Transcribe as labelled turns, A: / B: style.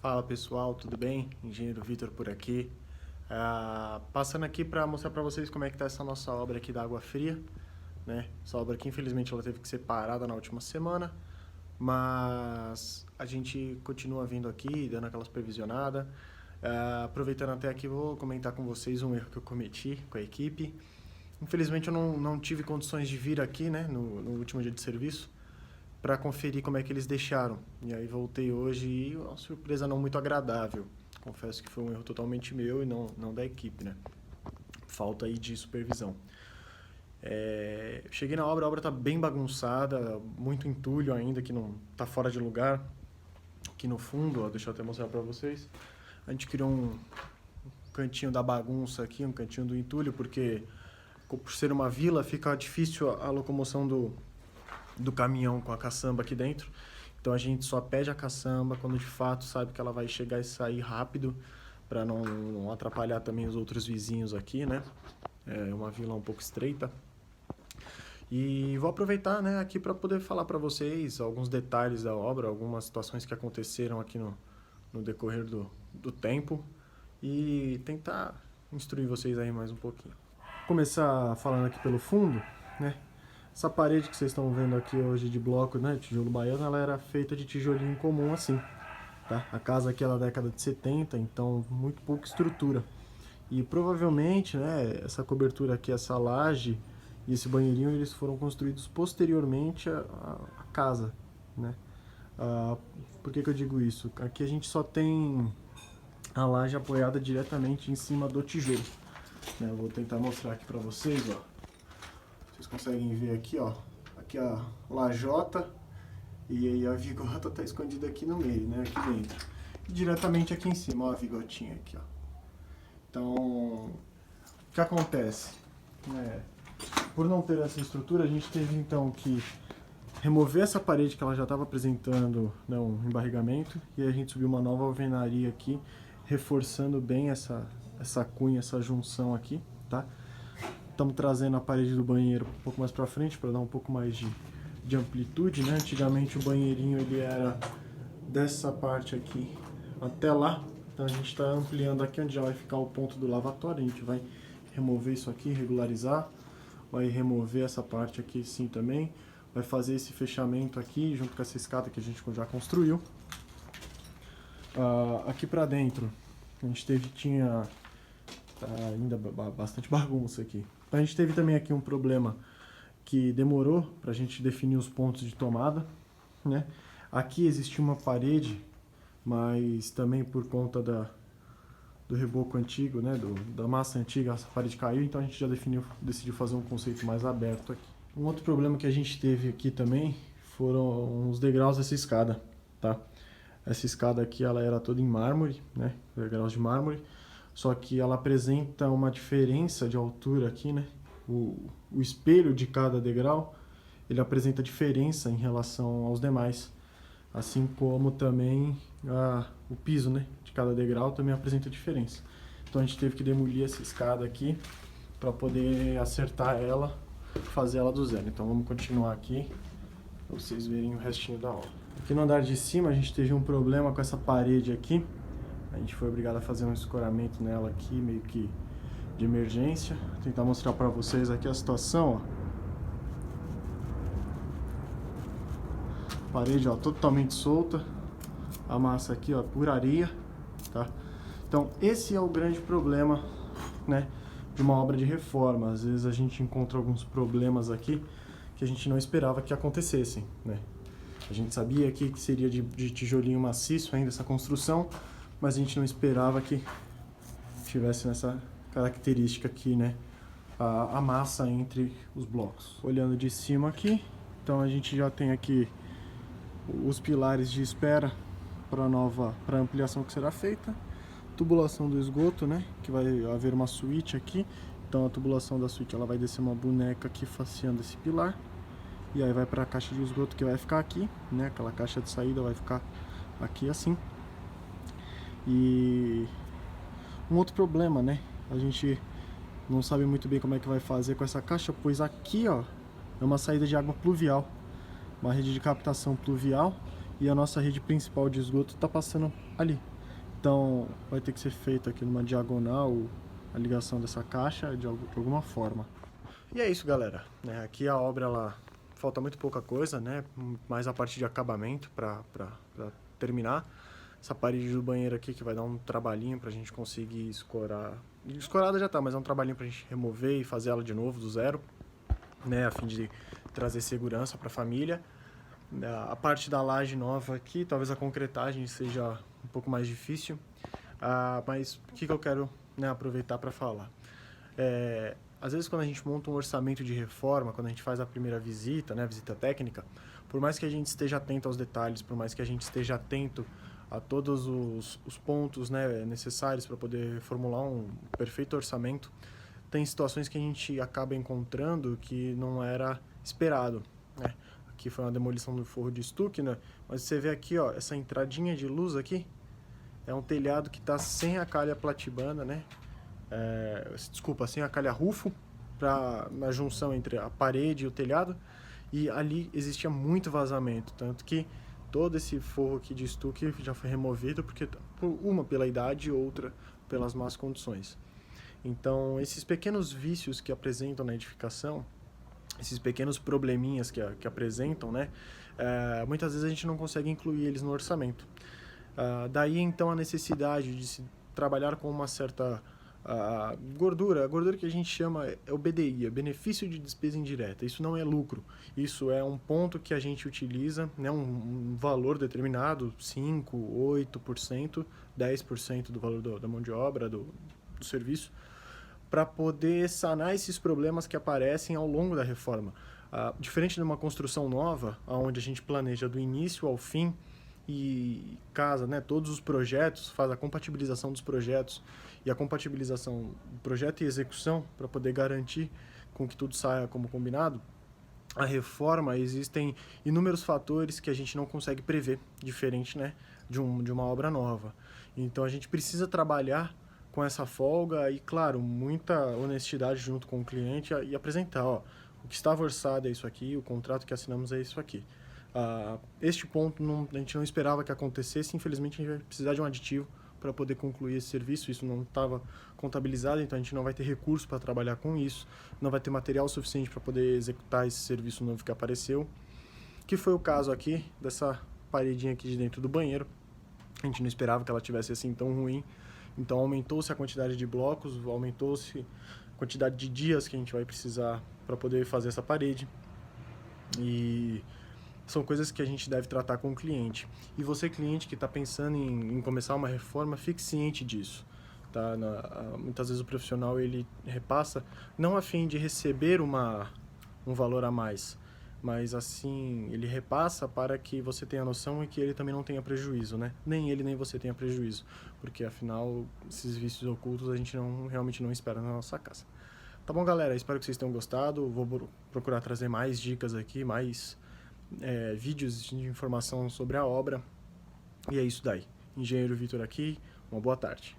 A: Fala pessoal, tudo bem? Engenheiro Vitor por aqui. Passando aqui para mostrar para vocês como é que está essa nossa obra aqui da água fria, né? Essa obra aqui, infelizmente, ela teve que ser parada na última semana, mas a gente continua vindo aqui, dando aquelas previsionadas. Aproveitando até aqui, vou comentar com vocês um erro que eu cometi com a equipe. Infelizmente, eu não tive condições de vir aqui, né, no último dia de serviço, para conferir como é que eles deixaram. E aí voltei hoje e uma surpresa não muito agradável. Confesso que foi um erro totalmente meu e não da equipe, né? Falta aí de supervisão. Cheguei na obra, a obra tá bem bagunçada, muito entulho ainda, que não tá fora de lugar. Aqui no fundo, ó, deixa eu até mostrar para vocês. A gente criou um cantinho da bagunça aqui, um cantinho do entulho, porque por ser uma vila fica difícil a locomoção do caminhão com a caçamba aqui dentro. Então a gente só pede a caçamba quando de fato sabe que ela vai chegar e sair rápido, para não atrapalhar também os outros vizinhos aqui, né? É uma vila um pouco estreita. E vou aproveitar, né, aqui para poder falar para vocês alguns detalhes da obra, algumas situações que aconteceram aqui no decorrer do tempo e tentar instruir vocês aí mais um pouquinho. Vou começar falando aqui pelo fundo, né? Essa parede que vocês estão vendo aqui hoje de bloco, né, tijolo baiano, ela era feita de tijolinho comum assim, tá? A casa aqui é da década de 70, então muito pouca estrutura. E provavelmente, né, essa cobertura aqui, essa laje e esse banheirinho, eles foram construídos posteriormente à casa, né? Por que eu digo isso? Aqui a gente só tem a laje apoiada diretamente em cima do tijolo, né? Eu vou tentar mostrar aqui pra vocês, ó. Vocês conseguem ver aqui, ó, aqui a lajota e aí a vigota tá escondida aqui no meio, né, aqui dentro. E diretamente aqui em cima, ó, a vigotinha aqui, ó. Então, o que acontece? Por não ter essa estrutura, a gente teve então que remover essa parede que ela já estava apresentando, né, um embarrigamento, e a gente subiu uma nova alvenaria aqui, reforçando bem essa cunha, essa junção aqui, tá? Estamos trazendo a parede do banheiro um pouco mais para frente para dar um pouco mais de amplitude, né? Antigamente o banheirinho ele era dessa parte aqui até lá, então a gente está ampliando aqui onde já vai ficar o ponto do lavatório. A gente vai remover isso aqui, regularizar, vai remover essa parte aqui sim também, vai fazer esse fechamento aqui junto com essa escada que a gente já construiu. Aqui para dentro a gente tinha ainda bastante bagunça aqui. A gente teve também aqui um problema que demorou para a gente definir os pontos de tomada, né? Aqui existia uma parede, mas também por conta do reboco antigo, né? Da massa antiga, essa parede caiu, então a gente já decidiu fazer um conceito mais aberto aqui. Um outro problema que a gente teve aqui também foram os degraus dessa escada, tá? Essa escada aqui ela era toda em mármore, né? Degraus de mármore. Só que ela apresenta uma diferença de altura aqui, né? O espelho de cada degrau, ele apresenta diferença em relação aos demais. Assim como também o piso, né, de cada degrau também apresenta diferença. Então a gente teve que demolir essa escada aqui para poder acertar ela, fazer ela do zero. Então vamos continuar aqui para vocês verem o restinho da obra. Aqui no andar de cima a gente teve um problema com essa parede aqui. A gente foi obrigado a fazer um escoramento nela aqui, meio que de emergência. Vou tentar mostrar para vocês aqui a situação, ó. Parede, ó, totalmente solta. A massa aqui, ó, por areia, tá? Então, esse é o grande problema, né, de uma obra de reforma. Às vezes a gente encontra alguns problemas aqui que a gente não esperava que acontecessem, né? A gente sabia aqui que seria de tijolinho maciço ainda essa construção, mas a gente não esperava que tivesse nessa característica aqui, né, a massa entre os blocos. Olhando de cima aqui, então a gente já tem aqui os pilares de espera para a ampliação que será feita, tubulação do esgoto, né, que vai haver uma suíte aqui, então a tubulação da suíte ela vai descer uma boneca aqui faceando esse pilar, e aí vai para a caixa de esgoto que vai ficar aqui, né, aquela caixa de saída vai ficar aqui assim. E um outro problema, né? A gente não sabe muito bem como é que vai fazer com essa caixa, pois aqui, ó, é uma saída de água pluvial, uma rede de captação pluvial, e a nossa rede principal de esgoto está passando ali. Então vai ter que ser feito aqui numa diagonal a ligação dessa caixa de alguma forma. E é isso, galera, né? Aqui a obra, ela falta muito pouca coisa, né? Mais a parte de acabamento para terminar. Essa parede do banheiro aqui que vai dar um trabalhinho pra gente conseguir escorar. Escorada já tá, mas é um trabalhinho pra gente remover e fazer ela de novo, do zero, né? A fim de trazer segurança pra família. A parte da laje nova aqui, talvez a concretagem seja um pouco mais difícil. Mas o que eu quero, né, aproveitar para falar? Às vezes quando a gente monta um orçamento de reforma, quando a gente faz a primeira visita, né, visita técnica, por mais que a gente esteja atento aos detalhes, por mais que a gente esteja atento a todos os pontos, né, necessários para poder formular um perfeito orçamento, tem situações que a gente acaba encontrando que não era esperado, né? Aqui foi uma demolição do forro de estuque, né? Mas você vê aqui, ó, essa entradinha de luz aqui, é um telhado que está sem a calha platibanda, né? Desculpa, sem a calha rufo, na junção entre a parede e o telhado, e ali existia muito vazamento, tanto que todo esse forro aqui de estuque já foi removido, porque uma pela idade e outra pelas más condições. Então, esses pequenos vícios que apresentam na edificação, esses pequenos probleminhas que apresentam, né? Muitas vezes a gente não consegue incluir eles no orçamento. Daí, então, a necessidade de se trabalhar com uma certa gordura. A gordura que a gente chama é o BDI, é benefício de despesa indireta. Isso não é lucro. Isso é um ponto que a gente utiliza, né, um valor determinado, 5%, 8%, 10% do valor da mão de obra, do serviço, para poder sanar esses problemas que aparecem ao longo da reforma. Diferente de uma construção nova, onde a gente planeja do início ao fim e casa, né, todos os projetos, faz a compatibilização dos projetos e a compatibilização do projeto e execução para poder garantir com que tudo saia como combinado. A reforma, existem inúmeros fatores que a gente não consegue prever, diferente, né, de uma obra nova. Então a gente precisa trabalhar com essa folga e, claro, muita honestidade junto com o cliente e apresentar, ó, o que estava orçado é isso aqui, o contrato que assinamos é isso aqui. Este ponto a gente não esperava que acontecesse, infelizmente a gente vai precisar de um aditivo para poder concluir esse serviço, isso não estava contabilizado, então a gente não vai ter recurso para trabalhar com isso, não vai ter material suficiente para poder executar esse serviço novo que apareceu, que foi o caso aqui dessa paredinha aqui de dentro do banheiro. A gente não esperava que ela tivesse assim tão ruim, então aumentou-se a quantidade de blocos, aumentou-se a quantidade de dias que a gente vai precisar para poder fazer essa parede, e são coisas que a gente deve tratar com o cliente. E você, cliente que está pensando em começar uma reforma, fique ciente disso. Tá? Muitas vezes o profissional ele repassa não a fim de receber um valor a mais, mas assim, ele repassa para que você tenha noção e que ele também não tenha prejuízo, né? Nem ele nem você tenha prejuízo, porque afinal esses vícios ocultos a gente realmente não espera na nossa casa. Tá bom, galera? Espero que vocês tenham gostado. Vou procurar trazer mais dicas aqui, mais vídeos de informação sobre a obra. E é isso daí. Engenheiro Vitor aqui. Uma boa tarde.